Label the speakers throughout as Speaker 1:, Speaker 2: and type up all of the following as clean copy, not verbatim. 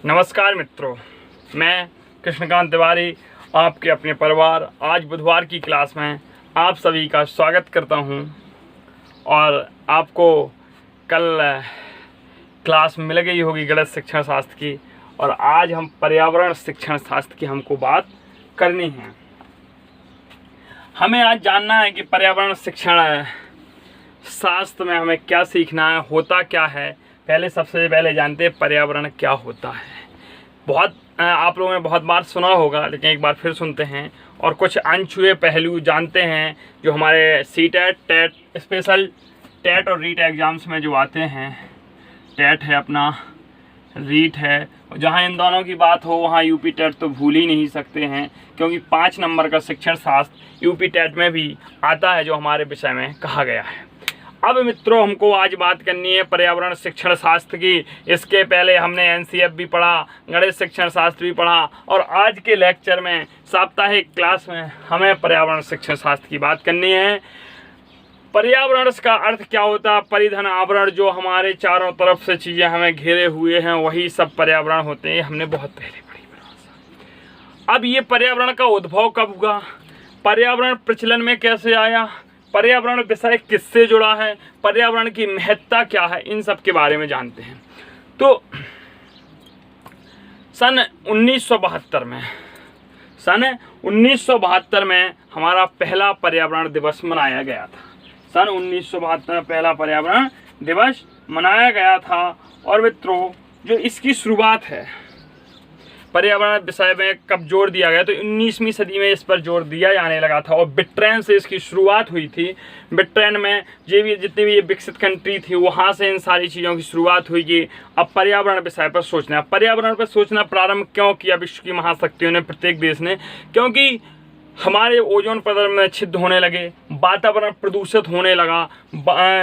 Speaker 1: नमस्कार मित्रों, मैं कृष्णकांत तिवारी आपके अपने परिवार आज बुधवार की क्लास में आप सभी का स्वागत करता हूं। और आपको कल क्लास मिल गई होगी गणित शिक्षण शास्त्र की, और आज हम पर्यावरण शिक्षण शास्त्र की हमको बात करनी है। हमें आज जानना है कि पर्यावरण शिक्षण शास्त्र में हमें क्या सीखना है, होता क्या है। सबसे पहले जानते हैं पर्यावरण क्या होता है। आप लोगों ने बहुत बार सुना होगा, लेकिन एक बार फिर सुनते हैं और कुछ अनछुए पहलू जानते हैं जो हमारे सीटेट, टेट, स्पेशल टेट और रीट एग्ज़ाम्स में जो आते हैं। टेट है अपना, रीट है, जहाँ इन दोनों की बात हो वहाँ यूपी टेट तो भूल ही नहीं सकते हैं, क्योंकि 5 नंबर का शिक्षण शास्त्र यूपी टेट में भी आता है जो हमारे विषय में कहा गया है। अब मित्रों, हमको आज बात करनी है पर्यावरण शिक्षण शास्त्र की। इसके पहले हमने एनसीएफ भी पढ़ा, गणित शिक्षण शास्त्र भी पढ़ा, और आज के लेक्चर में साप्ताहिक क्लास में हमें पर्यावरण शिक्षण शास्त्र की बात करनी है। पर्यावरण का अर्थ क्या होता है? परिधन आवरण, जो हमारे चारों तरफ से चीज़ें हमें घेरे हुए हैं, वही सब पर्यावरण होते हैं। हमने बहुत पहले पढ़ी। अब ये पर्यावरण का उद्भव कब हुआ, पर्यावरण प्रचलन में कैसे आया, पर्यावरण विषय किससे जुड़ा है, पर्यावरण की महत्ता क्या है, इन सब के बारे में जानते हैं। तो सन 1972 में हमारा पहला पर्यावरण दिवस मनाया गया था। सन 1972 में पहला पर्यावरण दिवस मनाया गया था। और मित्रों, जो इसकी शुरुआत है पर्यावरण विषय में कब जोर दिया गया, तो 19वीं सदी में इस पर जोर दिया जाने लगा था, और ब्रिटेन से इसकी शुरुआत हुई थी। ब्रिटेन में जितनी भी ये विकसित कंट्री थी, वहाँ से इन सारी चीज़ों की शुरुआत हुई कि अब पर्यावरण विषय पर सोचना। पर्यावरण पर सोचना प्रारंभ क्यों किया विश्व की महाशक्तियों ने, प्रत्येक देश ने? क्योंकि हमारे ओजोन परत में छिद्र होने लगे, वातावरण प्रदूषित होने लगा,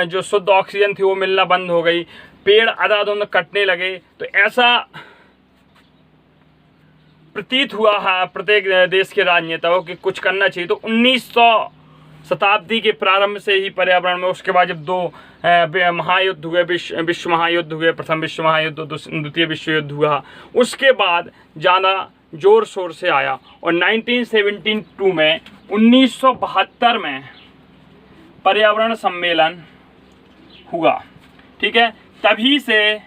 Speaker 1: जो शुद्ध ऑक्सीजन थी वो मिलना बंद हो गई, पेड़ अंधाधुंध कटने लगे। तो ऐसा प्रतीत हुआ है प्रत्येक देश के राजनेताओं कि कुछ करना चाहिए। तो 1900 शताब्दी के प्रारंभ से ही पर्यावरण में, उसके बाद जब 2 महायुद्ध हुए, विश्व महायुद्ध हुए, प्रथम विश्व महायुद्ध, द्वितीय विश्व युद्ध हुआ, उसके बाद ज़्यादा जोर शोर से आया। और 1972 में 1972 में पर्यावरण सम्मेलन हुआ। ठीक है, तभी से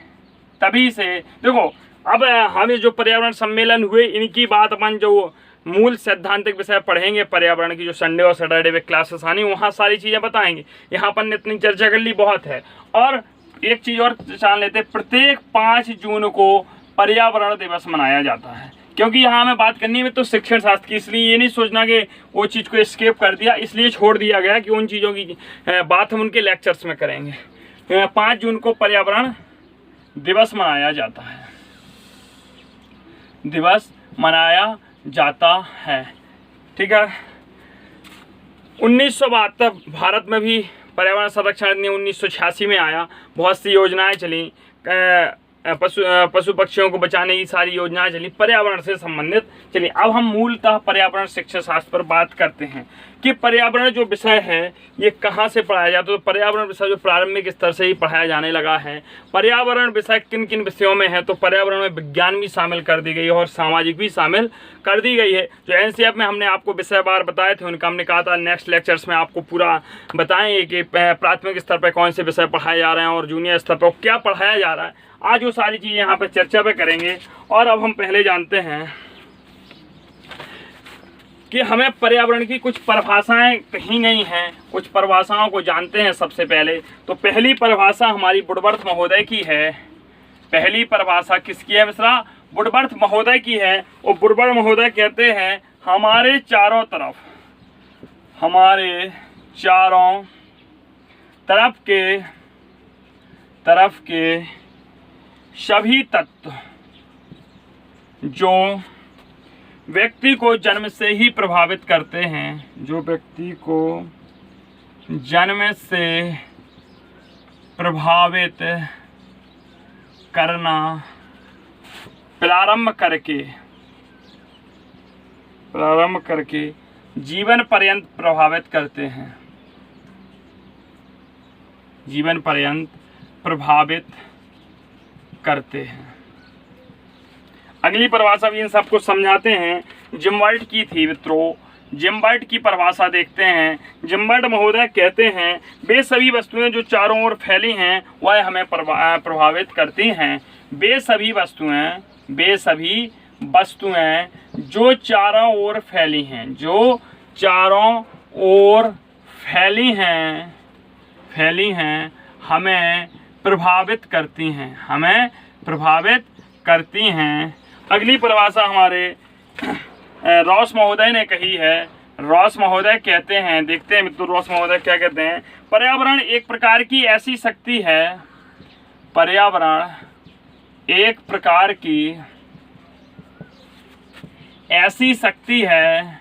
Speaker 1: देखो, अब हमें जो पर्यावरण सम्मेलन हुए, इनकी बात अपन जो मूल सैद्धांतिक विषय पढ़ेंगे पर्यावरण की, जो संडे और सैटरडे में क्लासेस आनी, वहाँ सारी चीज़ें बताएंगे। यहाँ अपन ने इतनी चर्चा कर ली, बहुत है। और एक चीज़ और जान लेते, प्रत्येक 5 जून को पर्यावरण दिवस मनाया जाता है। क्योंकि यहाँ हमें बात करनी है तो शिक्षण शास्त्र की, इसलिए ये नहीं सोचना कि वो चीज़ को स्केप कर दिया, इसलिए छोड़ दिया गया कि उन चीज़ों की बात हम उनके लेक्चर्स में करेंगे। 5 जून को पर्यावरण दिवस मनाया जाता है, ठीक है। 1972 भारत में भी पर्यावरण संरक्षण अधिनियम 1986 में आया। बहुत सी योजनाएं चली, पशु पक्षियों को बचाने की सारी योजनाएं चली, पर्यावरण से संबंधित चली। अब हम मूलतः पर्यावरण शिक्षण शास्त्र पर बात करते हैं कि पर्यावरण जो विषय है ये कहाँ से पढ़ाया जाता है। तो पर्यावरण विषय जो प्रारंभिक स्तर से ही पढ़ाया जाने लगा है। पर्यावरण विषय किन किन विषयों में है, तो पर्यावरण में विज्ञान भी शामिल कर दी गई है और सामाजिक भी शामिल कर दी गई है। जो एनसीएफ में हमने आपको विषय बार बताए थे, उनका हमने कहा था नेक्स्ट लेक्चर्स में आपको पूरा बताएंगे कि प्राथमिक स्तर पर कौन से विषय पढ़ाए जा रहे हैं और जूनियर स्तर पर क्या पढ़ाया जा रहा है। आज वो सारी चीज़ें यहाँ पर चर्चा पे करेंगे। और अब हम पहले जानते हैं कि हमें पर्यावरण की कुछ परिभाषाएं कही गई हैं, कुछ परिभाषाओं को जानते हैं। सबसे पहले तो पहली परिभाषा हमारी वुडवर्थ महोदय की है। पहली परिभाषा किसकी है मिश्रा? वुडवर्थ महोदय की है। और वुडवर्थ महोदय कहते हैं हमारे चारों तरफ के सभी तत्व जो व्यक्ति को जन्म से ही प्रभावित करते हैं, जो व्यक्ति को जन्म से प्रभावित करना प्रारंभ करके जीवन पर्यंत प्रभावित करते हैं, जीवन पर्यंत प्रभावित करते हैं। अगली परिभाषा भी इन सबको समझाते हैं। जिम्बर्ट की थी मित्रों, जिम्बर्ट की परिभाषा देखते हैं। जिम्बर्ट महोदय कहते हैं वे सभी वस्तुएं जो चारों ओर फैली हैं वह हमें प्रभावित करती हैं। वे सभी वस्तुएं जो चारों ओर फैली हैं, जो चारों ओर फैली हैं हमें प्रभावित करती हैं। अगली परिभाषा हमारे रॉस महोदय ने कही है। रॉस महोदय कहते हैं, देखते हैं मित्रों रॉस महोदय क्या कहते हैं। पर्यावरण एक प्रकार की ऐसी शक्ति है, पर्यावरण एक प्रकार की ऐसी शक्ति है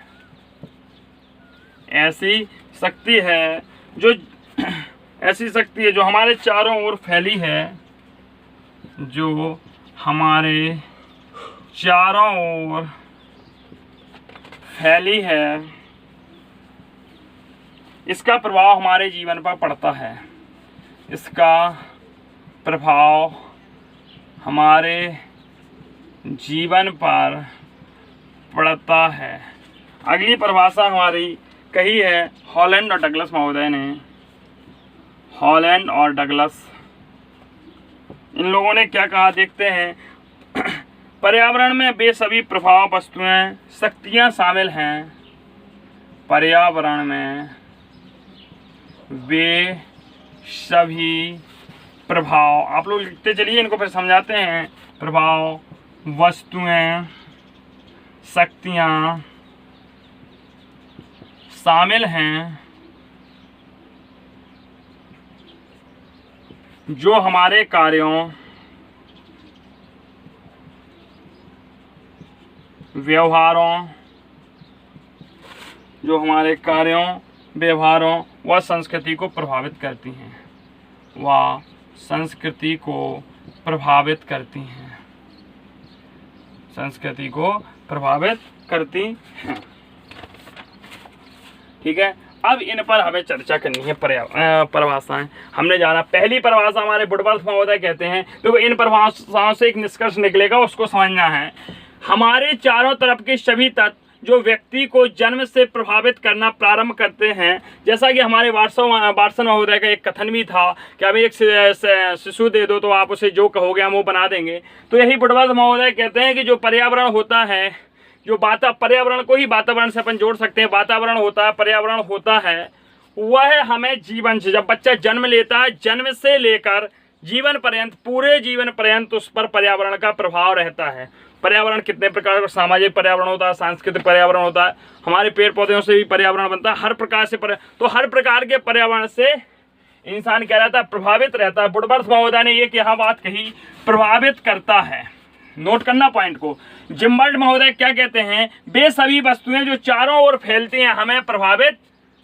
Speaker 1: जो हमारे चारों ओर फैली है, जो हमारे चारों ओर फैली है। इसका प्रभाव हमारे जीवन पर पड़ता है, इसका प्रभाव हमारे जीवन पर पड़ता है। अगली परिभाषा हमारी कही है हॉलैंड और डगलस महोदय ने। हॉलैंड और डगलस इन लोगों ने क्या कहा देखते हैं। पर्यावरण में वे सभी प्रभाव वस्तुएं शक्तियां शामिल हैं। पर्यावरण में वे सभी प्रभाव, आप लोग लिखते चलिए, इनको फिर समझाते हैं। प्रभाव वस्तुएं शक्तियां शामिल हैं जो हमारे कार्यों, व्यवहारों व संस्कृति को प्रभावित करती हैं। ठीक है, अब इन पर हमें चर्चा करनी है। परिभाषाएं हमने जाना, पहली परिभाषा हमारे वुडवर्थ महोदय कहते हैं, तो इन परिभाषाओं से एक निष्कर्ष निकलेगा, उसको समझना है। हमारे चारों तरफ के सभी तत्व जो व्यक्ति को जन्म से प्रभावित करना प्रारंभ करते हैं, जैसा कि हमारे वाटसन महोदय का एक कथन भी था कि अभी एक शिशु दे दो तो आप उसे जो कहोगे हम वो बना देंगे। तो यही वुडवर्थ महोदय कहते हैं कि जो पर्यावरण होता है, जो पर्यावरण को ही वातावरण से अपन जोड़ सकते हैं, वातावरण होता है, पर्यावरण होता है, वह हमें जीवन से, जब बच्चा जन्म लेता है, जन्म से लेकर जीवन पर्यंत, पूरे जीवन पर्यंत उस पर पर्यावरण का प्रभाव रहता है। पर्यावरण कितने प्रकार का, सामाजिक पर्यावरण होता है, सांस्कृतिक पर्यावरण होता है, हमारे पेड़ पौधों से भी पर्यावरण बनता है, हर प्रकार से तो हर प्रकार के पर्यावरण से इंसान क्या रहता है, प्रभावित रहता है। वुडवर्थ महोदय ने एक यहाँ बात कही, प्रभावित करता है, नोट करना पॉइंट को। जिम्बर्ट महोदय क्या कहते हैं, वे सभी वस्तुएं जो चारों ओर फैलती हैं हमें प्रभावित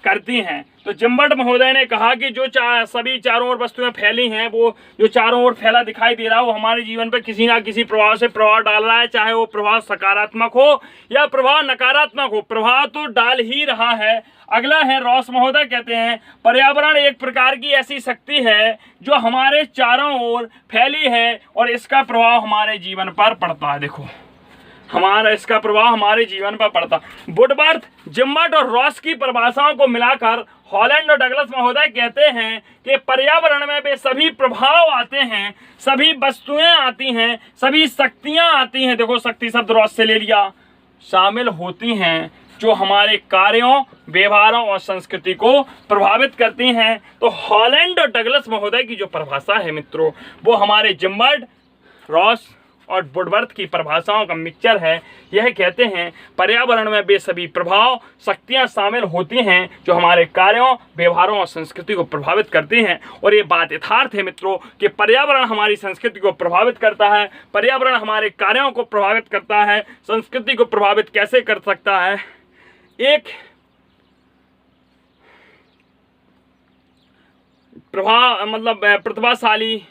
Speaker 1: करती हैं। तो जिम्बर्ट महोदय ने कहा कि जो सभी चारों ओर वस्तुएं फैली हैं, वो जो चारों ओर फैला दिखाई दे रहा है, वो हमारे जीवन पर किसी ना किसी प्रभाव से प्रभाव डाल रहा है, चाहे वो प्रभाव सकारात्मक हो या प्रभाव नकारात्मक हो, प्रभाव तो डाल ही रहा है। अगला है रॉस महोदय कहते हैं, पर्यावरण एक प्रकार की ऐसी शक्ति है जो हमारे चारों ओर फैली है और इसका प्रभाव हमारे जीवन पर पड़ता है। देखो, इसका प्रभाव हमारे जीवन पर पड़ता। वुडवर्थ, जिम्बर्ट और रॉस की परिभाषाओं को मिलाकर हॉलैंड और डगलस महोदय कहते हैं कि पर्यावरण में वे सभी प्रभाव आते हैं, सभी वस्तुएं आती हैं, सभी शक्तियां आती हैं, देखो शक्ति शब्द रॉस से ले लिया, शामिल होती हैं जो हमारे कार्यों, व्यवहारों और संस्कृति को प्रभावित करती हैं। तो हॉलैंड और डगलस महोदय की जो परिभाषा है मित्रों, वो हमारे जिम्बर्ट, रॉस और वुडवर्थ की परिभाषाओं का मिक्सचर है। यह कहते हैं पर्यावरण में वे सभी प्रभाव, शक्तियां शामिल होती हैं जो हमारे कार्यों, व्यवहारों और संस्कृति को प्रभावित करती हैं। और ये बात यथार्थ है मित्रों कि पर्यावरण हमारी संस्कृति को प्रभावित करता है, पर्यावरण हमारे कार्यों को प्रभावित करता है। संस्कृति को प्रभावित कैसे कर सकता है? एक प्रतिभाशाली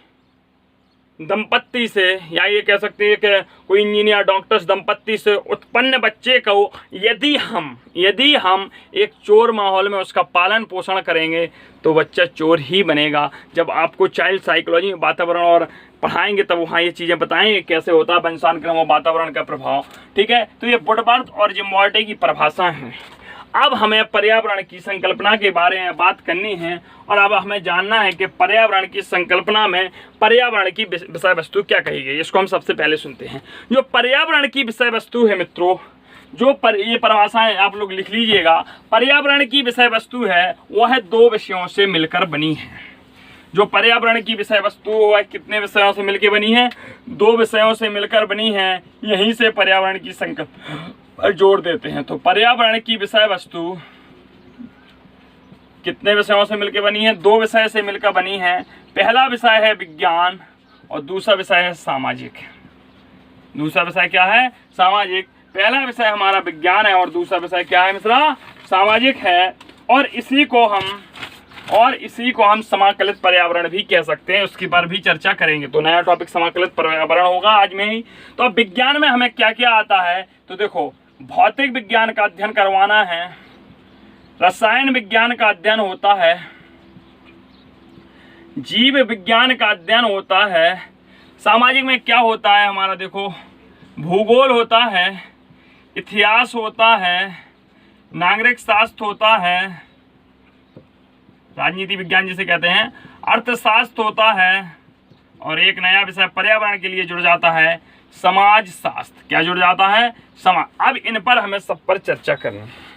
Speaker 1: दंपत्ति से, या ये कह सकते हैं कि कोई इंजीनियर डॉक्टर्स दंपत्ति से उत्पन्न बच्चे को यदि हम एक चोर माहौल में उसका पालन पोषण करेंगे तो बच्चा चोर ही बनेगा। जब आपको चाइल्ड साइकोलॉजी वातावरण और पढ़ाएंगे तब वहाँ ये चीज़ें बताएंगे कैसे होता है वंशानुक्रम और वातावरण का प्रभाव। ठीक है, तो ये वुडवर्थ और जिम्बार्डी की परिभाषा है। अब हमें पर्यावरण की संकल्पना के बारे में बात करनी है और अब हमें जानना है कि पर्यावरण की संकल्पना में पर्यावरण की विषय वस्तु क्या कही गई। इसको हम सबसे पहले सुनते हैं। जो पर्यावरण की विषय वस्तु है मित्रों, ये परिभाषाएं आप लोग लिख लीजिएगा। पर्यावरण की विषय वस्तु है वह 2 विषयों से मिलकर बनी है। जो पर्यावरण की विषय वस्तु वह कितने विषयों से मिलकर बनी है? 2 विषयों से मिलकर बनी है। यहीं से पर्यावरण की संकल्पना जोड़ देते हैं। तो पर्यावरण की विषय वस्तु कितने विषयों से मिलकर बनी है? 2 विषय से मिलकर बनी है। पहला विषय है विज्ञान और दूसरा विषय है सामाजिक। दूसरा विषय क्या है? सामाजिक। पहला विषय हमारा विज्ञान है और दूसरा विषय क्या है मित्रा? सामाजिक है। और इसी को हम समाकलित पर्यावरण भी कह सकते हैं। उसके पर भी चर्चा करेंगे। तो नया टॉपिक समाकलित पर्यावरण होगा आज में ही। तो अब विज्ञान में हमें क्या क्या आता है? तो देखो, भौतिक विज्ञान का अध्ययन करवाना है, रसायन विज्ञान का अध्ययन होता है, जीव विज्ञान का अध्ययन होता है। सामाजिक में क्या होता है हमारा? देखो, भूगोल होता है, इतिहास होता है, नागरिक शास्त्र होता है, राजनीति विज्ञान जिसे कहते हैं, अर्थशास्त्र होता है और एक नया विषय पर्यावरण के लिए जुड़ जाता है, समाज शास्त्र। क्या जुड़ जाता है? समाज। अब इन पर हमें सब पर चर्चा करनी है।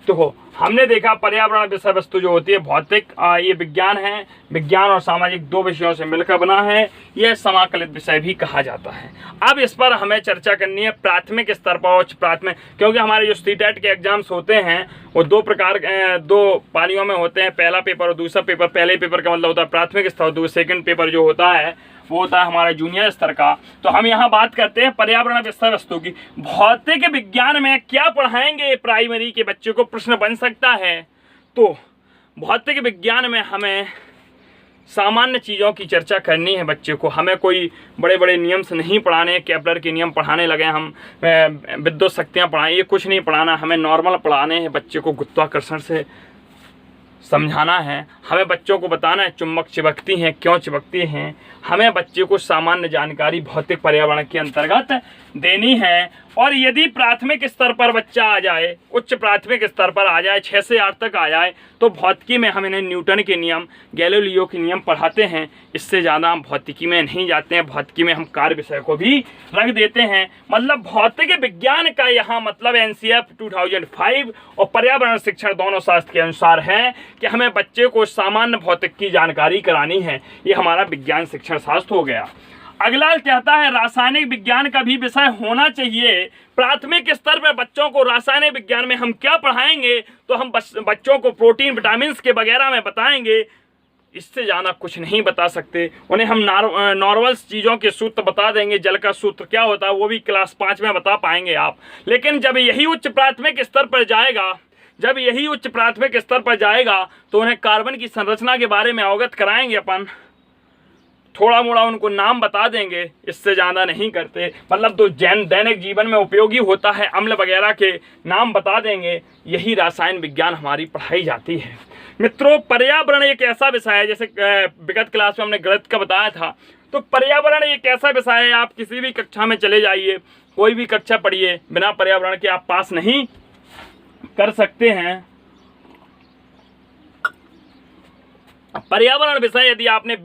Speaker 1: तो हमने देखा पर्यावरण विषय वस्तु जो होती है भौतिक, ये विज्ञान है। विज्ञान और सामाजिक 2 विषयों से मिलकर बना है। यह समाकलित विषय भी कहा जाता है। अब इस पर हमें चर्चा करनी है प्राथमिक स्तर पर, उच्च प्राथमिक, क्योंकि हमारे जो सीटेट के एग्जाम्स होते हैं वो 2 पालियों में होते हैं, पहला पेपर और दूसरा पेपर। पहले पेपर का मतलब होता है प्राथमिक स्तर, सेकंड पेपर जो होता है वो होता है हमारा जूनियर स्तर का। तो हम यहाँ बात करते हैं पर्यावरण विषय वस्तु की। भौतिक विज्ञान में क्या पढ़ाएंगे प्राइमरी के बच्चे को? प्रश्न बन सकता है। तो भौतिक विज्ञान में हमें सामान्य चीज़ों की चर्चा करनी है बच्चे को। हमें कोई बड़े बड़े नियम से नहीं पढ़ाने, केपलर के नियम पढ़ाने लगे हम, विद्युत शक्तियाँ पढ़ाएं, ये कुछ नहीं पढ़ाना। हमें नॉर्मल पढ़ाने हैं। बच्चे को गुरुत्वाकर्षण से समझाना है। हमें बच्चों को बताना है चुंबक चिपकती हैं, क्यों चिपकती हैं। हमें बच्चे को सामान्य जानकारी भौतिक पर्यावरण के अंतर्गत देनी है। और यदि प्राथमिक स्तर पर बच्चा आ जाए, उच्च प्राथमिक स्तर पर आ जाए, 6 से 8 तक आ जाए, तो भौतिकी में हम इन्हें न्यूटन के नियम, गैलीलियो के नियम पढ़ाते हैं। इससे ज़्यादा हम भौतिकी में नहीं जाते हैं। भौतिकी में हम कार्य विषय को भी रख देते हैं। मतलब भौतिक विज्ञान का यहाँ मतलब NCF 2005 और पर्यावरण शिक्षण दोनों शास्त्र के अनुसार है कि हमें बच्चे को सामान्य भौतिक की जानकारी करानी है। ये हमारा विज्ञान शिक्षण शास्त्र हो गया। अगला कहता है रासायनिक विज्ञान का भी विषय होना चाहिए। प्राथमिक स्तर पर बच्चों को रासायनिक विज्ञान में हम क्या पढ़ाएंगे? तो हम बच्चों को प्रोटीन, विटामिन के वगैरह में बताएंगे। इससे ज़्यादा कुछ नहीं बता सकते। उन्हें हम नॉर्मल चीज़ों के सूत्र बता देंगे। जल का सूत्र क्या होता है वो भी क्लास 5 में बता पाएंगे आप। लेकिन जब यही उच्च प्राथमिक स्तर पर जाएगा तो उन्हें कार्बन की संरचना के बारे में अवगत कराएंगे अपन। थोड़ा मोड़ा उनको नाम बता देंगे, इससे ज़्यादा नहीं करते। मतलब तो दैनिक जीवन में उपयोगी होता है, अम्ल वगैरह के नाम बता देंगे। यही रासायन विज्ञान हमारी पढ़ाई जाती है। मित्रों, पर्यावरण एक ऐसा विषय है, जैसे विगत क्लास में हमने गणित का बताया था, तो पर्यावरण एक ऐसा विषय है, आप किसी भी कक्षा में चले जाइए, कोई भी कक्षा पढ़िए, बिना पर्यावरण के आप पास नहीं कर सकते हैं। पर्यावरण विषय यदि आपने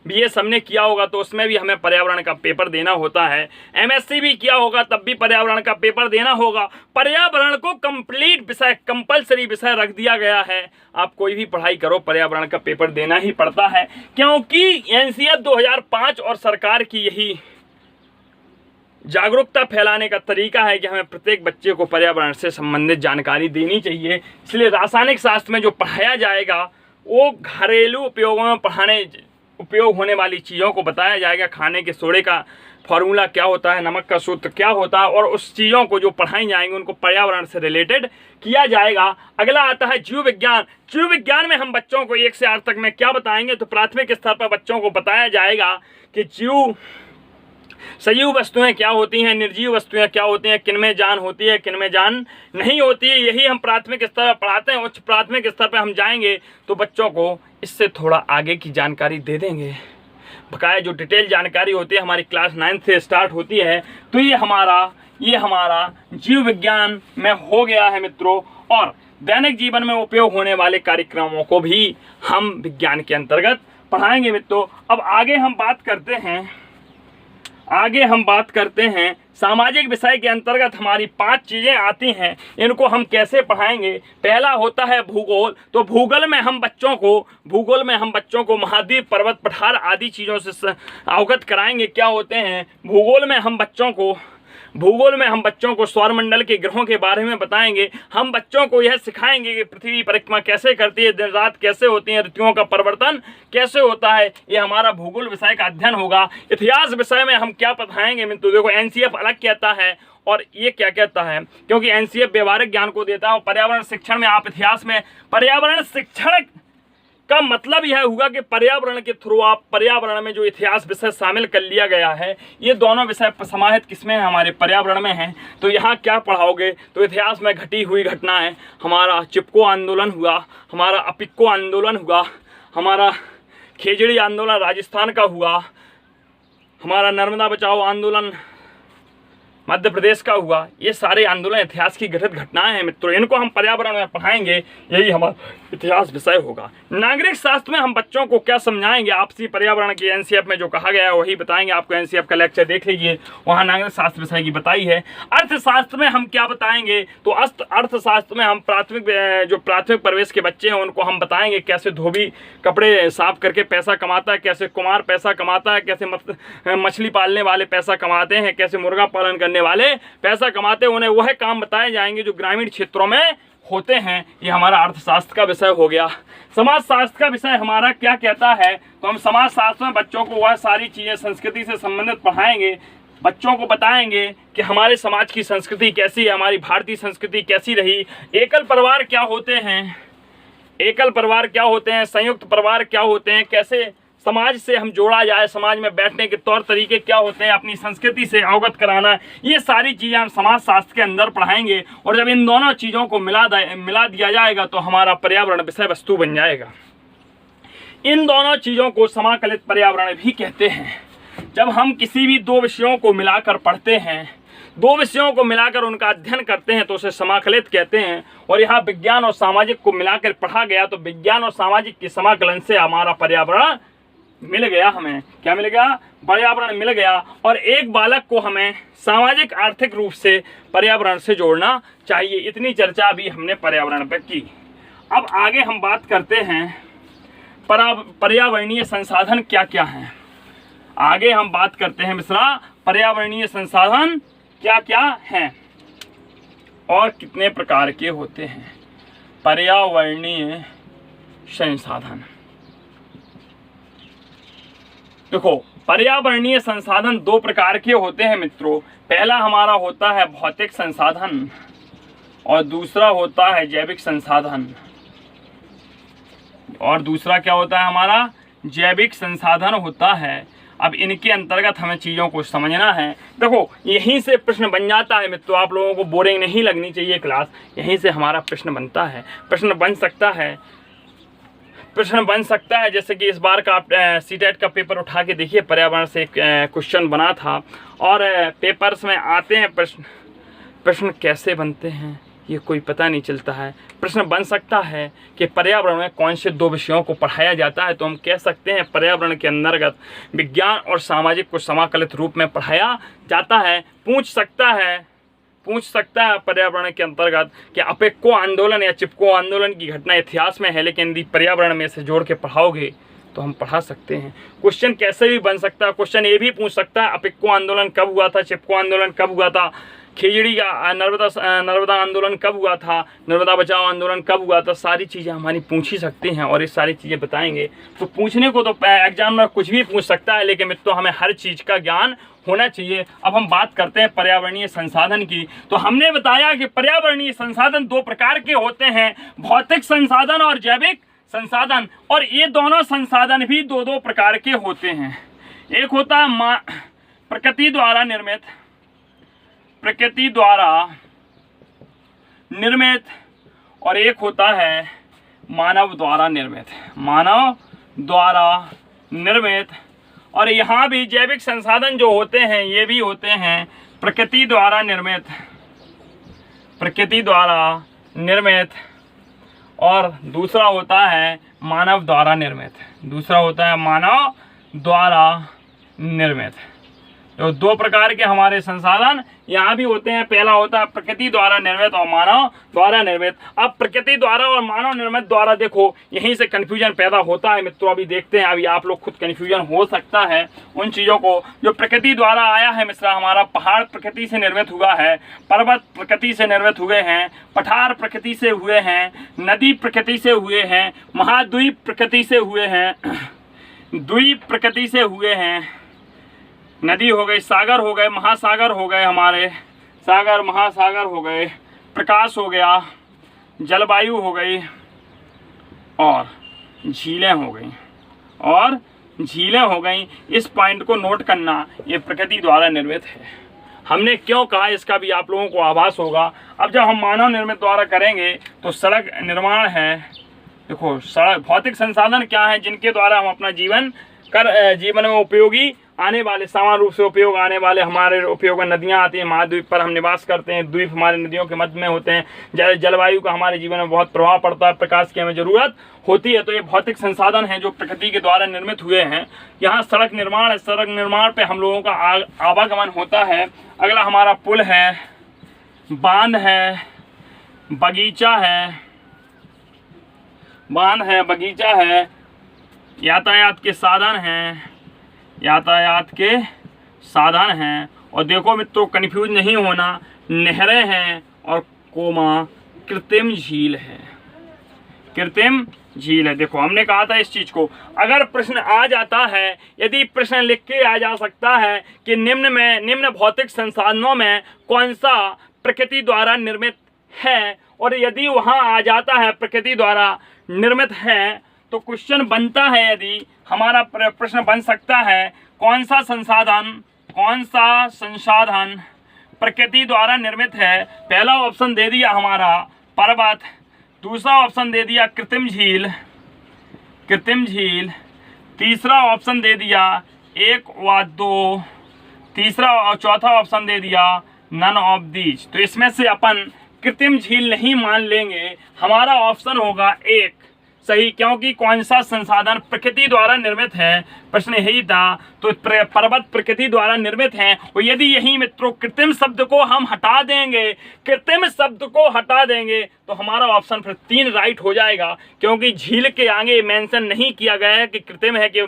Speaker 1: BS हमने किया होगा तो उसमें भी हमें पर्यावरण का पेपर देना होता है। MSc भी किया होगा तब भी पर्यावरण का पेपर देना होगा। पर्यावरण को कंप्लीट विषय, कंपलसरी विषय रख दिया गया है। आप कोई भी पढ़ाई करो, पर्यावरण का पेपर देना ही पड़ता है, क्योंकि NCF 2005 और सरकार की यही जागरूकता फैलाने का तरीका है कि हमें प्रत्येक बच्चे को पर्यावरण से संबंधित जानकारी देनी चाहिए। इसलिए रासायनिक शास्त्र में जो पढ़ाया जाएगा वो घरेलू उपयोगों में पढ़ाने उपयोग होने वाली चीज़ों को बताया जाएगा। खाने के सोडे का फॉर्मूला क्या होता है, नमक का सूत्र क्या होता है, और उस चीज़ों को जो पढ़ाई जाएंगी उनको पर्यावरण से रिलेटेड किया जाएगा। अगला आता है जीव विज्ञान। जीव विज्ञान में हम बच्चों को 1 से 8 तक में क्या बताएंगे, तो प्राथमिक स्तर पर बच्चों को बताया जाएगा कि सजीव वस्तुएं क्या होती हैं, निर्जीव वस्तुएं क्या होती हैं, किनमें जान होती है, किनमें जान नहीं होती है। यही हम प्राथमिक स्तर पर पढ़ाते हैं। उच्च प्राथमिक स्तर पर हम जाएंगे तो बच्चों को इससे थोड़ा आगे की जानकारी दे देंगे। बकाया जो डिटेल जानकारी होती है हमारी क्लास 9 से स्टार्ट होती है। तो ये हमारा जीव विज्ञान में हो गया है मित्रों। और दैनिक जीवन में उपयोग होने वाले कार्यक्रमों को भी हम विज्ञान के अंतर्गत पढ़ाएंगे मित्रों। अब आगे हम बात करते हैं सामाजिक विषय के अंतर्गत हमारी 5 चीज़ें आती हैं, इनको हम कैसे पढ़ाएंगे। पहला होता है भूगोल। तो भूगोल में हम बच्चों को महाद्वीप, पर्वत, पठार आदि चीज़ों से अवगत कराएंगे। क्या होते हैं भूगोल में हम बच्चों को सौरमंडल के ग्रहों के बारे में बताएंगे। हम बच्चों को यह सिखाएंगे कि पृथ्वी परिक्रमा कैसे करती है, दिन रात कैसे होती है, ऋतुओं का परिवर्तन कैसे होता है। ये हमारा भूगोल विषय का अध्ययन होगा। इतिहास विषय में हम क्या पढ़ाएंगे मित्रों, देखो एनसीएफ अलग कहता है और ये क्या कहता है, क्योंकि एनसीएफ व्यवहारिक ज्ञान को देता है और पर्यावरण शिक्षण में आप इतिहास में पर्यावरण शिक्षण का मतलब यह हुआ कि पर्यावरण के थ्रू आप पर्यावरण में जो इतिहास विषय शामिल कर लिया गया है, ये दोनों विषय समाहित किसमें है, हमारे पर्यावरण में है। तो यहाँ क्या पढ़ाओगे, तो इतिहास में घटी हुई घटनाएं, हमारा चिपको आंदोलन हुआ, हमारा अपिक्को आंदोलन हुआ, हमारा खेजड़ी आंदोलन राजस्थान का हुआ, हमारा नर्मदा बचाओ आंदोलन मध्य प्रदेश का हुआ। ये सारे आंदोलन इतिहास की घटित घटनाएं हैं मित्रों, इनको हम पर्यावरण में पढ़ाएंगे। यही हमारा इतिहास विषय होगा। नागरिक शास्त्र में हम बच्चों को क्या समझाएंगे, आपसी पर्यावरण की एनसीएफ में जो कहा गया है वही बताएंगे। आपको एनसीएफ का लेक्चर देख लीजिए, वहाँ नागरिक शास्त्र विषय की बताई है। अर्थशास्त्र में हम क्या बताएंगे, तो अर्थशास्त्र में हम प्राथमिक प्रवेश के बच्चे हैं उनको हम बताएंगे कैसे धोबी कपड़े साफ करके पैसा कमाता है, कैसे कुम्हार पैसा कमाता है, कैसे मछली पालने वाले पैसा कमाते हैं, कैसे मुर्गा पालन करने वाले पैसा कमाते हैं। उन्हें वह काम बताए जाएंगे जो ग्रामीण क्षेत्रों में होते हैं। ये हमारा अर्थशास्त्र का विषय हो गया। समाजशास्त्र का विषय हमारा क्या कहता है, तो हम समाजशास्त्र में बच्चों को वह सारी चीज़ें संस्कृति से संबंधित पढ़ाएंगे। बच्चों को बताएंगे कि हमारे समाज की संस्कृति कैसी है, हमारी भारतीय संस्कृति कैसी रही, एकल परिवार क्या होते हैं, संयुक्त परिवार क्या होते हैं, कैसे समाज से हम जोड़ा जाए, समाज में बैठने के तौर तरीके क्या होते हैं, अपनी संस्कृति से अवगत कराना, ये सारी चीज़ें हम समाजशास्त्र के अंदर पढ़ाएंगे। और जब इन दोनों चीज़ों को मिला दिया जाएगा तो हमारा पर्यावरण विषय वस्तु बन जाएगा। इन दोनों चीज़ों को समाकलित पर्यावरण भी कहते हैं। जब हम किसी भी 2 विषयों को मिलाकर पढ़ते हैं, 2 विषयों को मिलाकर उनका अध्ययन करते हैं तो उसे समाकलित कहते हैं। और यहाँ विज्ञान और सामाजिक को मिलाकर पढ़ा गया तो विज्ञान और सामाजिक के समाकलन से हमारा पर्यावरण मिल गया। हमें क्या मिल गया, पर्यावरण मिल गया। और एक बालक को हमें सामाजिक आर्थिक रूप से पर्यावरण से जोड़ना चाहिए। इतनी चर्चा अभी हमने पर्यावरण पर की। अब आगे हम बात करते हैं पर्यावरणीय संसाधन क्या क्या हैं। आगे हम बात करते हैं मिश्रा, पर्यावरणीय संसाधन क्या क्या हैं और कितने प्रकार के होते हैं। पर्यावरणीय संसाधन, देखो पर्यावरणीय संसाधन 2 प्रकार के होते हैं मित्रों। पहला हमारा होता है भौतिक संसाधन और दूसरा होता है जैविक संसाधन। और दूसरा क्या होता है हमारा, जैविक संसाधन होता है। अब इनके अंतर्गत हमें चीज़ों को समझना है। देखो यहीं से प्रश्न बन जाता है मित्रों, आप लोगों को बोरिंग नहीं लगनी चाहिए क्लास, यहीं से हमारा प्रश्न बनता है। प्रश्न बन सकता है जैसे कि इस बार का आप सीटेट का पेपर उठा के देखिए, पर्यावरण से एक क्वेश्चन बना था। और पेपर्स में आते हैं प्रश्न कैसे बनते हैं ये कोई पता नहीं चलता है। प्रश्न बन सकता है कि पर्यावरण में कौन से 2 विषयों को पढ़ाया जाता है, तो हम कह सकते हैं पर्यावरण के अंतर्गत विज्ञान और सामाजिक को समाकलित रूप में पढ़ाया जाता है। पूछ सकता है पर्यावरण के अंतर्गत कि अपेक्को आंदोलन या चिपको आंदोलन की घटना इतिहास में है, लेकिन यदि पर्यावरण में से जोड़ के पढ़ाओगे तो हम पढ़ा सकते हैं। क्वेश्चन कैसे भी बन सकता है। क्वेश्चन ये भी पूछ सकता है अपेक्को आंदोलन कब हुआ था, चिपको आंदोलन कब हुआ था, खिचड़ी का नर्मदा आंदोलन कब हुआ था, नर्मदा बचाओ आंदोलन कब हुआ था, सारी चीज़ें हमारी पूछ ही सकती हैं और ये सारी चीज़ें बताएंगे। तो पूछने को तो एग्जाम में कुछ भी पूछ सकता है, लेकिन मित्रों हमें हर चीज़ का ज्ञान होना चाहिए। अब हम बात करते हैं पर्यावरणीय संसाधन की। तो हमने बताया कि पर्यावरणीय संसाधन दो प्रकार के होते हैं, भौतिक संसाधन और जैविक संसाधन, और ये दोनों संसाधन भी दो दो प्रकार के होते हैं। एक होता है प्रकृति द्वारा निर्मित और एक होता है मानव द्वारा निर्मित। और यहाँ भी जैविक संसाधन जो होते हैं ये भी होते हैं प्रकृति द्वारा निर्मित और दूसरा होता है मानव द्वारा निर्मित। तो दो प्रकार के हमारे संसाधन यहाँ भी होते हैं। पहला होता है प्रकृति द्वारा निर्मित और मानव द्वारा निर्मित। अब प्रकृति द्वारा और मानव निर्मित द्वारा देखो यहीं से कन्फ्यूजन पैदा होता है मित्रों। अभी देखते हैं, अभी आप लोग खुद कन्फ्यूजन हो सकता है उन चीज़ों को जो प्रकृति द्वारा आया है। मिश्रा हमारा पहाड़ प्रकृति से निर्मित हुआ है, पर्वत प्रकृति से निर्मित हुए हैं, पठार प्रकृति से हुए हैं, नदी प्रकृति से हुए हैं, महाद्वीप प्रकृति से हुए हैं, द्वीप प्रकृति से हुए हैं, नदी हो गई, सागर हो गए, महासागर हो गए, हमारे सागर महासागर हो गए, प्रकाश हो गया, जलवायु हो गई और झीलें हो गई। इस पॉइंट को नोट करना, ये प्रकृति द्वारा निर्मित है। हमने क्यों कहा इसका भी आप लोगों को आभास होगा। अब जब हम मानव निर्मित द्वारा करेंगे तो सड़क निर्माण है। देखो सड़क भौतिक संसाधन क्या है जिनके द्वारा हम अपना जीवन में उपयोगी आने वाले, सामान्य रूप से उपयोग आने वाले हमारे उपयोग में नदियाँ आती हैं। महाद्वीप पर हम निवास करते हैं, द्वीप हमारे नदियों के मध्य में होते हैं। जलवायु का हमारे जीवन में बहुत प्रभाव पड़ता है, प्रकाश की हमें ज़रूरत होती है। तो ये भौतिक संसाधन हैं जो प्रकृति के द्वारा निर्मित हुए हैं। यहाँ सड़क निर्माण है, सड़क निर्माण पे हम लोगों का आवागमन होता है। अगला हमारा पुल है, बांध है, बगीचा है, यातायात के साधन हैं। और देखो मित्रों कन्फ्यूज नहीं होना, नहरें हैं और कृत्रिम झील है। देखो हमने कहा था इस चीज़ को, अगर प्रश्न आ जाता है, यदि प्रश्न लिख के आ जा सकता है कि निम्न भौतिक संसाधनों में कौन सा प्रकृति द्वारा निर्मित है, और यदि वहाँ आ जाता है प्रकृति द्वारा निर्मित है तो क्वेश्चन बनता है, यदि हमारा प्रश्न बन सकता है कौन सा संसाधन प्रकृति द्वारा निर्मित है। पहला ऑप्शन दे दिया हमारा पर्वत, दूसरा ऑप्शन दे दिया कृत्रिम झील, तीसरा ऑप्शन दे दिया 1 व 2, तीसरा और चौथा ऑप्शन दे दिया नन ऑफ दीज। तो इसमें से अपन कृत्रिम झील नहीं मान लेंगे, हमारा ऑप्शन होगा 1 सही, क्योंकि कौन सा संसाधन प्रकृति द्वारा निर्मित है, प्रश्न यही था। तो पर्वत प्रकृति द्वारा निर्मित हैं, और यदि यही मित्रों कृत्रिम शब्द को हम हटा देंगे तो हमारा ऑप्शन फिर 3 राइट हो जाएगा, क्योंकि झील के आगे मेंशन नहीं किया गया है कि कृत्रिम है कि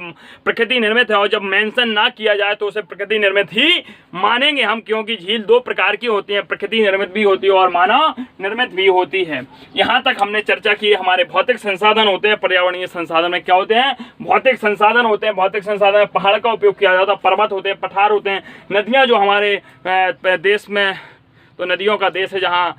Speaker 1: प्रकृति निर्मित है, और जब मेंशन ना किया जाए तो उसे प्रकृति निर्मित ही मानेंगे हम, क्योंकि झील 2 प्रकार की होती है, प्रकृति निर्मित भी होती है और मानव निर्मित भी होती है। यहाँ तक हमने चर्चा की। हमारे भौतिक संसाधन होते हैं, पर्यावरणीय संसाधन में क्या होते हैं, भौतिक संसाधन होते हैं। भौतिक संसाधन में पहाड़ का उपयोग किया जाता है, पर्वत होते हैं, पठार होते हैं, नदियाँ जो हमारे देश में, तो नदियों का देश है जहाँ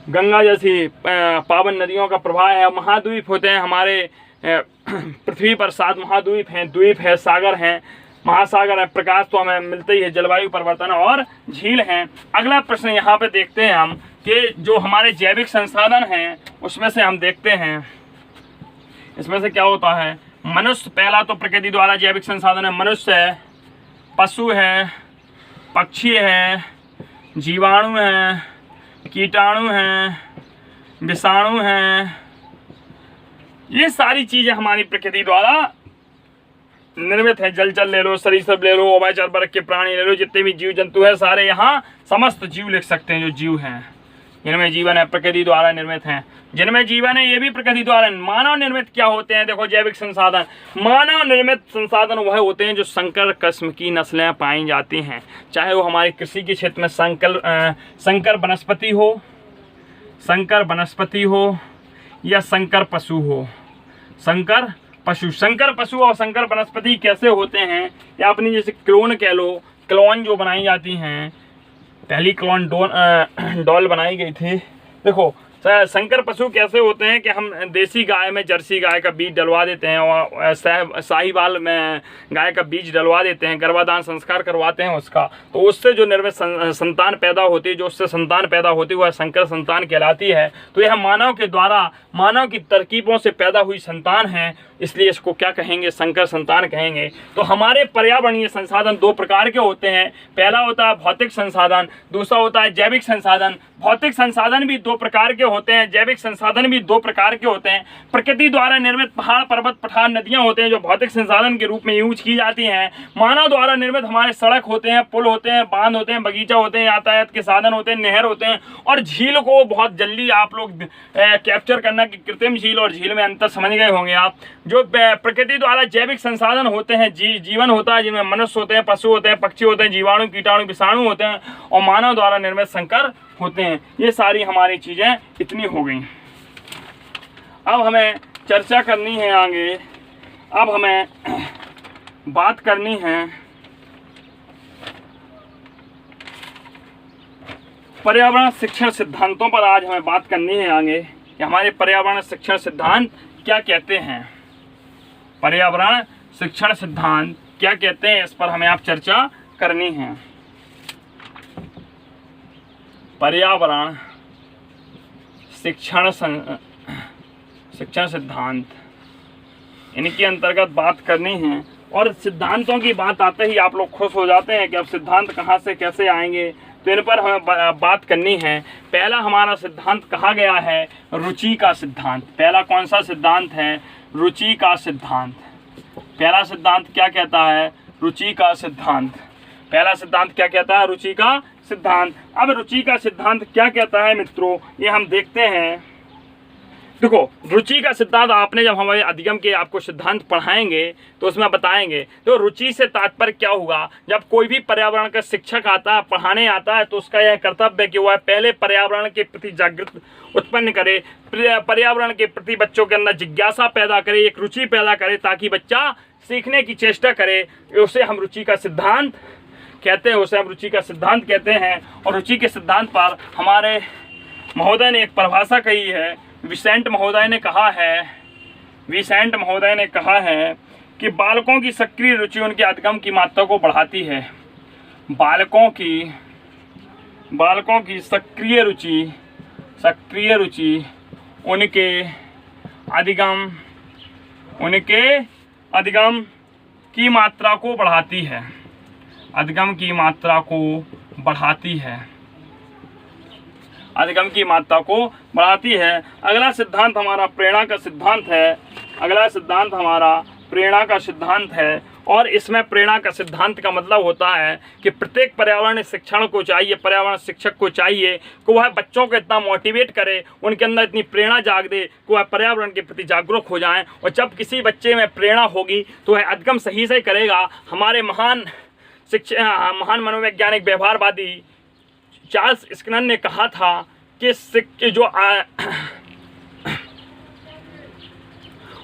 Speaker 1: गंगा जैसी पावन नदियों का प्रवाह है। महाद्वीप होते हैं, हमारे पृथ्वी पर 7 महाद्वीप हैं, द्वीप है, सागर हैं, महासागर है, प्रकाश तो हमें मिलते ही है, जलवायु परिवर्तन और झील हैं। अगला प्रश्न यहाँ पे देखते हैं हम कि जो हमारे जैविक संसाधन हैं उसमें से हम देखते हैं इसमें से क्या होता है। मनुष्य, पहला तो प्रकृति द्वारा जैविक संसाधन है, मनुष्य है, पशु है, पक्षी है, जीवाणु हैं, कीटाणु हैं, विषाणु हैं। ये सारी चीज़ें हमारी प्रकृति द्वारा निर्मित है। जलचर ले लो, सरीसृप ले लो, उभयचर वर्ग के प्राणी ले लो, जितने भी जीव जंतु है सारे, यहाँ समस्त जीव लिख सकते हैं जो जीव हैं। जिनमें जीवन है प्रकृति द्वारा निर्मित हैं। जिनमें जीवन है ये भी प्रकृति द्वारा। मानव निर्मित क्या होते हैं? देखो, जैविक संसाधन। मानव निर्मित संसाधन वह होते हैं जो संकर किस्म की नस्लें पाई जाती हैं, चाहे वो हमारे कृषि के क्षेत्र में संकर वनस्पति हो या संकर पशु हो। संकर पशु और संकर वनस्पति कैसे होते हैं? या अपनी जैसे क्लोन कह लो, क्लोन जो बनाई जाती हैं, पहली क्लोन डॉल बनाई गई थी। देखो, संकर पशु कैसे होते हैं कि हम देसी गाय में जर्सी गाय का बीज डलवा देते हैं और साहिवाल में गाय का बीज डलवा देते हैं, गर्भाधान संस्कार करवाते हैं उसका, तो उससे जो निर्मित संतान पैदा होती है, जो उससे संतान पैदा होती है वह संकर संतान कहलाती है। तो यह मानव के द्वारा, मानव की तरकीबों से पैदा हुई संतान है, इसलिए इसको क्या कहेंगे? संकर संतान कहेंगे। तो हमारे पर्यावरणीय संसाधन दो प्रकार के होते हैं। पहला होता है भौतिक संसाधन, दूसरा होता है जैविक संसाधन। भौतिक संसाधन भी दो प्रकार के होते हैं, जैविक संसाधन भी दो प्रकार के होते हैं। प्रकृति द्वारा निर्मित पहाड़, पर्वत, पठार, नदियां होते हैं जो भौतिक संसाधन के रूप में यूज की जाती हैं। मानव द्वारा निर्मित हमारे सड़क होते हैं, पुल होते हैं, बांध होते हैं, बगीचा होते हैं, यातायात के साधन होते हैं, नहर होते हैं। और झील को बहुत जल्दी आप लोग कैप्चर करना कि कृत्रिम झील और झील में अंतर समझ गए होंगे आप। जो प्रकृति द्वारा जैविक संसाधन होते हैं, जीवन होता है, जिनमें मनुष्य होते हैं, पशु होते हैं, पक्षी होते हैं, जीवाणु, कीटाणु, विषाणु होते हैं, और मानव द्वारा निर्मित संकर होते हैं। ये सारी हमारी चीज़ें इतनी हो गई। अब हमें चर्चा करनी है आगे। अब हमें बात करनी है पर्यावरण शिक्षण सिद्धांतों पर। आज हमें बात करनी है आगे कि हमारे पर्यावरण शिक्षण सिद्धांत क्या कहते हैं। पर्यावरण शिक्षण सिद्धांत क्या कहते हैं, इस पर हमें आप चर्चा करनी है। पर्यावरण शिक्षण सिद्धांत, इनके अंतर्गत बात करनी है। और सिद्धांतों की बात आते ही आप लोग खुश हो जाते हैं कि अब सिद्धांत कहाँ से कैसे आएंगे, तो इन पर हमें बात करनी है। पहला हमारा सिद्धांत कहा गया है रुचि का सिद्धांत। पहला कौन सा सिद्धांत है? रुचि का सिद्धांत। पहला सिद्धांत क्या कहता है? रुचि का सिद्धांत। पहला सिद्धांत क्या कहता है? रुचि का सिद्धांत। अब रुचि का सिद्धांत क्या कहता है मित्रों, ये हम देखते हैं। देखो, रुचि का सिद्धांत आपने जब हमारे अधिगम के आपको सिद्धांत पढ़ाएंगे तो उसमें बताएंगे। तो रुचि से तात्पर्य क्या होगा? जब कोई भी पर्यावरण का शिक्षक आता है, पढ़ाने आता है, तो उसका यह कर्तव्य है कि वह पहले पर्यावरण के प्रति जागृति उत्पन्न करे, पर्यावरण के प्रति बच्चों के अंदर जिज्ञासा पैदा करे, एक रुचि पैदा करे, ताकि बच्चा सीखने की चेष्टा करे। उसे हम रुचि का सिद्धांत कहते हैं, उसे हम रुचि का सिद्धांत कहते हैं। और रुचि के सिद्धांत पर हमारे महोदय ने एक परिभाषा कही है। विसेंट महोदय ने कहा है कि बालकों की सक्रिय रुचि उनके अधिगम की मात्रा को बढ़ाती है। बालकों की सक्रिय रुचि उनके अधिगम की मात्रा को बढ़ाती है। अधिगम की मात्रा को बढ़ाती है। अगला सिद्धांत हमारा प्रेरणा का सिद्धांत है। और इसमें प्रेरणा का सिद्धांत का मतलब होता है कि प्रत्येक पर्यावरण शिक्षण को चाहिए, पर्यावरण शिक्षक को चाहिए कि वह बच्चों को इतना मोटिवेट करे, उनके अंदर इतनी प्रेरणा जाग दे कि वह पर्यावरण के प्रति जागरूक हो जाएं। और जब किसी बच्चे में प्रेरणा होगी तो वह अधिगम सही से करेगा। हमारे महान मनोवैज्ञानिक व्यवहारवादी चार्ल्स स्किनर ने कहा था कि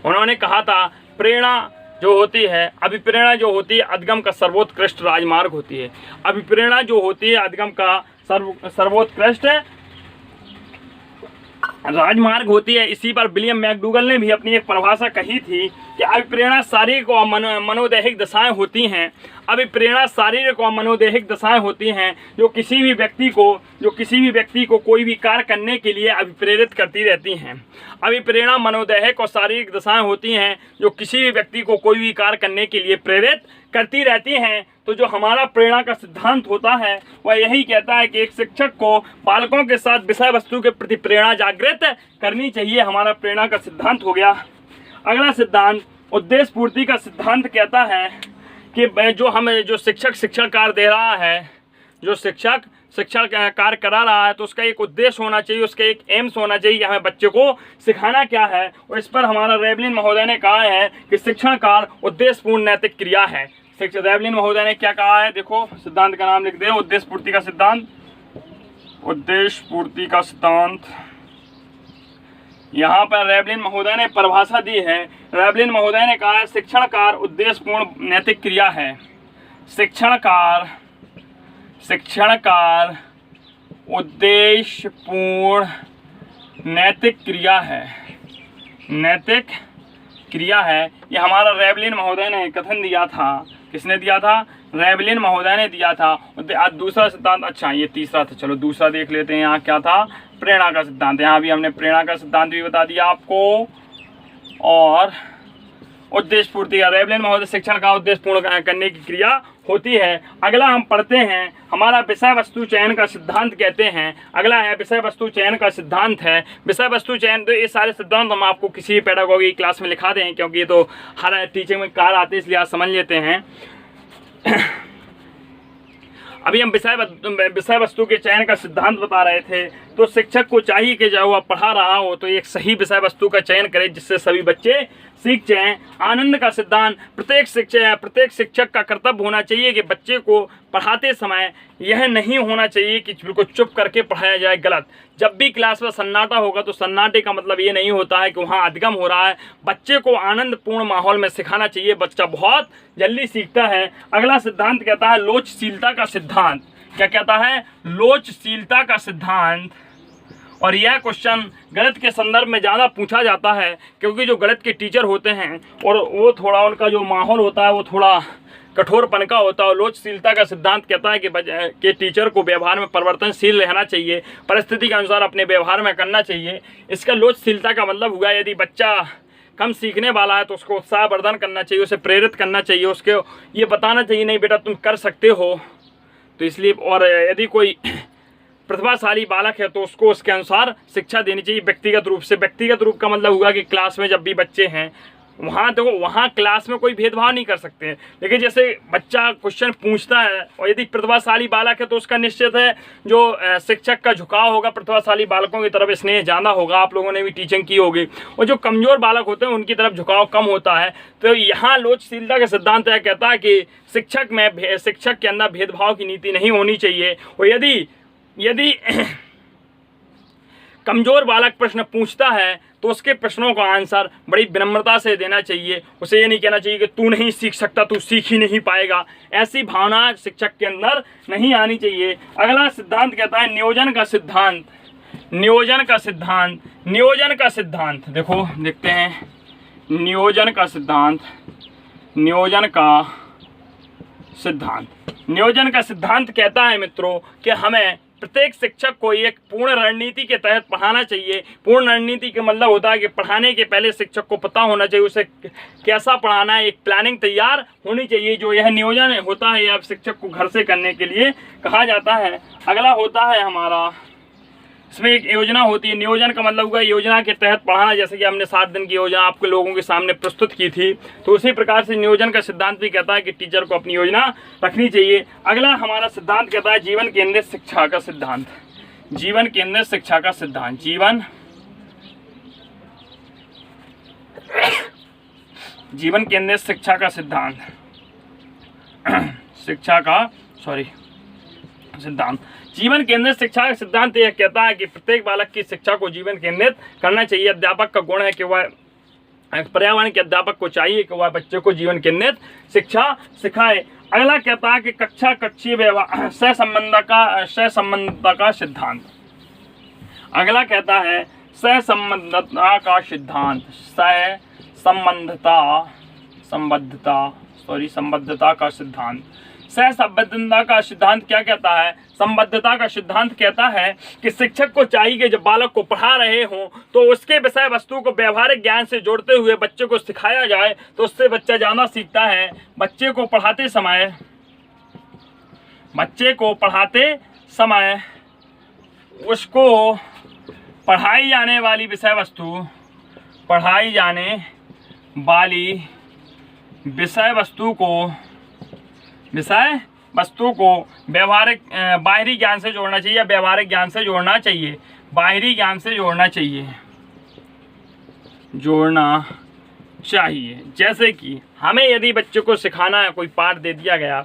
Speaker 1: उन्होंने कहा था प्रेरणा जो होती है, अभिप्रेरणा जो होती है अधिगम का सर्वोत्कृष्ट राजमार्ग होती है। अभिप्रेरणा जो होती है अधिगम का सर्वोत्कृष्ट राजमार्ग होती है। इसी पर विलियम मैकडूगल ने भी अपनी एक परिभाषा कही थी कि अभिप्रेरणा शारीरिक और मनोदैहिक दशाएं होती हैं। अभिप्रेरणा शारीरिक और मनोदैहिक दशाएं होती हैं जो किसी भी व्यक्ति को कोई भी कार्य करने के लिए अभिप्रेरित करती रहती हैं। अभिप्रेरणा मनोदैहिक और शारीरिक दशाएं होती हैं जो किसी भी व्यक्ति को कोई भी कार्य करने के लिए प्रेरित करती रहती हैं। तो जो हमारा प्रेरणा का सिद्धांत होता है वह यही कहता है कि एक शिक्षक को बालकों के साथ विषय वस्तु के प्रति प्रेरणा जागृत करनी चाहिए। हमारा प्रेरणा का सिद्धांत हो गया। अगला सिद्धांत उद्देश्य पूर्ति का सिद्धांत कहता है कि जो शिक्षक शिक्षण कार्य दे रहा है, जो शिक्षक शिक्षण कार्य करा रहा है तो उसका एक उद्देश्य होना चाहिए, उसका एक एम्स होना चाहिए कि हमें बच्चे को सिखाना क्या है। और इस पर हमारा रेवलिन महोदय ने कहा है कि शिक्षण कार्य उद्देश्यपूर्ण नैतिक क्रिया है। रेवलिन महोदय ने क्या कहा है, देखो सिद्धांत का नाम लिख दे, उद्देश्य पूर्ति का सिद्धांत। उद्देश्य पूर्ति का सिद्धांत, यहाँ पर रेवलिन महोदय ने परिभाषा दी है। रेवलिन महोदय ने कहा है शिक्षण कार्य उद्देश्यपूर्ण नैतिक क्रिया है। शिक्षण कार्य उद्देश्यपूर्ण नैतिक क्रिया है, नैतिक क्रिया है। ये हमारा रेवलिन महोदय ने कथन दिया था। किसने दिया था? रेवलिन महोदय ने दिया था। दूसरा सिद्धांत, अच्छा ये तीसरा था, चलो दूसरा देख लेते हैं। यहाँ क्या था? प्रेरणा का सिद्धांत। यहाँ भी हमने प्रेरणा का सिद्धांत भी बता दिया आपको, और उद्देश्य पूर्ति का। रेवलिन महोदय शिक्षण का उद्देश्य पूर्ण करने की क्रिया होती है। अगला हम पढ़ते हैं, हमारा विषय वस्तु चयन का सिद्धांत कहते हैं। अगला है विषय वस्तु चयन का सिद्धांत है। विषय वस्तु चयन, तो ये सारे सिद्धांत हम आपको किसी पेडागोगी क्लास में लिखा दें, क्योंकि ये तो हर टीचिंग में कार आते हैं, इसलिए आप समझ लेते हैं। अभी हम विषय वस्तु के चयन का सिद्धांत बता रहे थे। तो शिक्षक को चाहिए कि जब वह पढ़ा रहा हो तो एक सही विषय वस्तु का चयन करे जिससे सभी बच्चे सीख जाएं। आनंद का सिद्धांत, प्रत्येक शिक्षक का कर्तव्य होना चाहिए कि बच्चे को पढ़ाते समय यह नहीं होना चाहिए कि बिल्कुल चुप करके पढ़ाया जाए, गलत। जब भी क्लास में सन्नाटा होगा तो सन्नाटे का मतलब ये नहीं होता है कि वहाँ अधगम हो रहा है। बच्चे को आनंदपूर्ण माहौल में सिखाना चाहिए, बच्चा बहुत जल्दी सीखता है। अगला सिद्धांत कहता है लोचशीलता का सिद्धांत। क्या कहता है? लोचशीलता का सिद्धांत। और यह क्वेश्चन गणित के संदर्भ में ज़्यादा पूछा जाता है, क्योंकि जो गणित के टीचर होते हैं और वो थोड़ा उनका जो माहौल होता है वो थोड़ा कठोरपन का होता है। लोचशीलता का सिद्धांत कहता है कि टीचर को व्यवहार में परिवर्तनशील रहना चाहिए, परिस्थिति के अनुसार अपने व्यवहार में करना चाहिए। इसका लोचशीलता का मतलब हुआ यदि बच्चा कम सीखने वाला है तो उसको उत्साहवर्धन करना चाहिए, उसे प्रेरित करना चाहिए, उसके ये बताना चाहिए नहीं बेटा तुम कर सकते हो। तो इसलिए, और यदि कोई प्रतिभाशाली बालक है तो उसको उसके अनुसार शिक्षा देनी चाहिए व्यक्तिगत रूप से। व्यक्तिगत रूप का मतलब हुआ कि क्लास में जब भी बच्चे हैं वहाँ देखो, वहाँ क्लास में कोई भेदभाव नहीं कर सकते हैं। लेकिन जैसे बच्चा क्वेश्चन पूछता है और यदि प्रतिभाशाली बालक है तो उसका निश्चित है जो शिक्षक का झुकाव होगा प्रतिभाशाली बालकों की तरफ स्नेह ज़्यादा होगा। आप लोगों ने भी टीचिंग की होगी। और जो कमज़ोर बालक होते हैं उनकी तरफ झुकाव कम होता है। तो यहाँ लोचशीलता का सिद्धांत यह कहता है कि शिक्षक के अंदर भेदभाव की नीति नहीं होनी चाहिए। और यदि कमज़ोर बालक प्रश्न पूछता है तो उसके प्रश्नों का आंसर बड़ी विनम्रता से देना चाहिए। उसे ये नहीं कहना चाहिए कि तू नहीं सीख सकता, तू सीख ही नहीं पाएगा। ऐसी भावना शिक्षक के अंदर नहीं आनी चाहिए। अगला सिद्धांत कहता है नियोजन का सिद्धांत। नियोजन का सिद्धांत देखो, देखते हैं नियोजन का सिद्धांत कहता है मित्रों कि हमें प्रत्येक शिक्षक को एक पूर्ण रणनीति के तहत पढ़ाना चाहिए। पूर्ण रणनीति का मतलब होता है कि पढ़ाने के पहले शिक्षक को पता होना चाहिए उसे कैसा पढ़ाना है, एक प्लानिंग तैयार होनी चाहिए। जो यह नियोजन होता है यह शिक्षक को घर से करने के लिए कहा जाता है। अगला होता है हमारा, इसमें एक योजना होती है। नियोजन का मतलब हुआ योजना के तहत पढ़ाना। जैसे कि हमने 7 दिन की योजना आपके लोगों के सामने प्रस्तुत की थी, तो उसी प्रकार से नियोजन का सिद्धांत भी कहता है कि टीचर को अपनी योजना रखनी चाहिए। अगला हमारा सिद्धांत कहता है जीवन केंद्रित शिक्षा का सिद्धांत। जीवन केंद्रित शिक्षा का सिद्धांत, जीवन केंद्रित शिक्षा का सिद्धांत, जीवन केंद्रित शिक्षा का सिद्धांत यह कहता है कि प्रत्येक बालक की शिक्षा को जीवन केंद्रित करना चाहिए। अध्यापक का गुण है कि वह, पर्यावरण के अध्यापक को चाहिए कि वह बच्चे को जीवन केंद्रित शिक्षा सिखाए। अगला कहता है कि कक्षा कक्षीय व्यवहार सहसंबंधता का सिद्धांत। अगला कहता है सहसंबंधता का सिद्धांत, संबद्धता का सिद्धांत। सहसंबद्धता का सिद्धांत क्या कहता है? संबद्धता का सिद्धांत कहता है कि शिक्षक को चाहिए कि जब बालक को पढ़ा रहे हों तो उसके विषय वस्तु को व्यवहारिक ज्ञान से जोड़ते हुए बच्चे को सिखाया जाए, तो उससे बच्चा ज़्यादा सीखता है। बच्चे को पढ़ाते समय उसको पढ़ाई जाने वाली विषय वस्तु को व्यवहारिक बाहरी ज्ञान से जोड़ना चाहिए या व्यवहारिक ज्ञान से जोड़ना चाहिए, बाहरी ज्ञान से जोड़ना चाहिए, जैसे कि हमें यदि बच्चे को सिखाना है, कोई पाठ दे दिया गया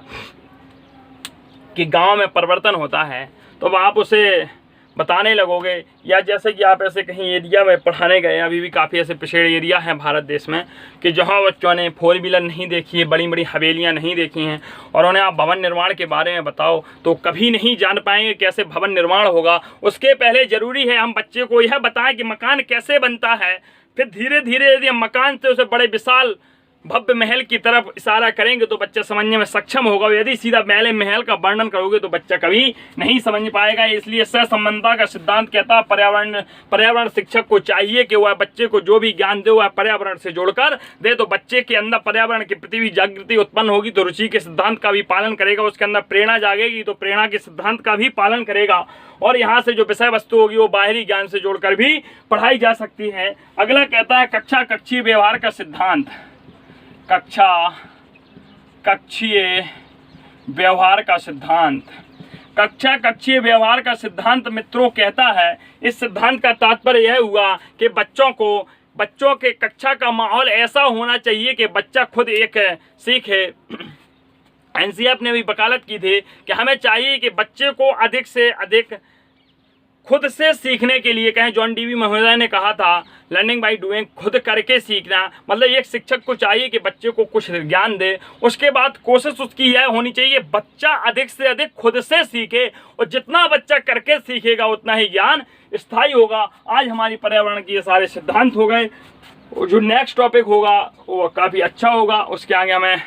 Speaker 1: कि गांव में परिवर्तन होता है, तो आप उसे बताने लगोगे, या जैसे कि आप ऐसे कहीं एरिया में पढ़ाने गए, अभी भी काफ़ी ऐसे पिछड़े एरिया हैं भारत देश में कि जहाँ बच्चों ने 4 व्हीलर नहीं देखी है, बड़ी बड़ी हवेलियाँ नहीं देखी हैं, और उन्हें आप भवन निर्माण के बारे में बताओ तो कभी नहीं जान पाएंगे कैसे भवन निर्माण होगा। उसके पहले ज़रूरी है हम बच्चे को यह बताएं कि मकान कैसे बनता है, फिर धीरे धीरे यदि हम मकान से उसे बड़े विशाल भव्य महल की तरफ इशारा करेंगे तो बच्चा समझने में सक्षम होगा। यदि सीधा महल का वर्णन करोगे तो बच्चा कभी नहीं समझ पाएगा। इसलिए सहसंबंधता का सिद्धांत कहता है पर्यावरण शिक्षक को चाहिए कि वह बच्चे को जो भी ज्ञान दे वह पर्यावरण से जोड़कर दे, तो बच्चे के अंदर पर्यावरण के प्रति भी जागृति उत्पन्न होगी, तो रुचि के सिद्धांत का भी पालन करेगा, उसके अंदर प्रेरणा जागेगी तो प्रेरणा के सिद्धांत का भी पालन करेगा, और यहाँ से जो विषय वस्तु होगी वो बाहरी ज्ञान से जोड़कर भी पढ़ाई जा सकती है। अगला कहता है कक्षीय व्यवहार का सिद्धांत। कक्षीय व्यवहार का सिद्धांत। कक्षीय व्यवहार का सिद्धांत मित्रों कहता है, इस सिद्धांत का तात्पर्य यह हुआ कि बच्चों के कक्षा का माहौल ऐसा होना चाहिए कि बच्चा खुद एक सीखे। एनसीएफ ने भी वकालत की थी कि हमें चाहिए कि बच्चे को अधिक से अधिक खुद से सीखने के लिए, कहें जॉन डीवी महोदय ने कहा था लर्निंग बाय डूइंग, खुद करके सीखना। मतलब एक शिक्षक को चाहिए कि बच्चे को कुछ ज्ञान दे, उसके बाद कोशिश उसकी यह होनी चाहिए बच्चा अधिक से अधिक खुद से सीखे, और जितना बच्चा करके सीखेगा उतना ही ज्ञान स्थायी होगा। आज हमारी पर्यावरण के ये सारे सिद्धांत हो गए, जो नेक्स्ट टॉपिक होगा वो काफ़ी अच्छा होगा। उसके आगे हमें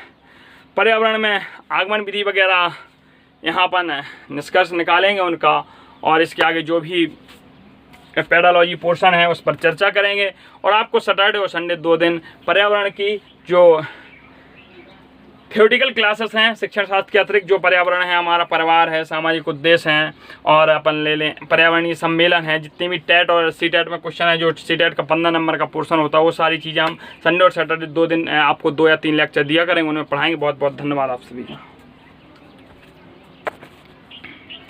Speaker 1: पर्यावरण में आगमन विधि वगैरह यहाँ पर निष्कर्ष निकालेंगे उनका, और इसके आगे जो भी पेडालॉजी पोर्शन है उस पर चर्चा करेंगे। और आपको सैटरडे और संडे 2 दिन पर्यावरण की जो थ्योरेटिकल क्लासेस हैं, शिक्षण शास्त्र के अतिरिक्त जो पर्यावरण है, हमारा परिवार है, सामाजिक उद्देश्य हैं, और अपन ले लें पर्यावरणीय सम्मेलन है, जितनी भी टेट और सीटेट में क्वेश्चन है, जो सीटेट का 15 नंबर का पोर्शन होता है, वो सारी चीज़ें हम संडे और सैटरडे 2 दिन आपको 2 या 3 लेक्चर दिया करेंगे, उन्हें पढ़ाएंगे। बहुत बहुत धन्यवाद आप सभी का।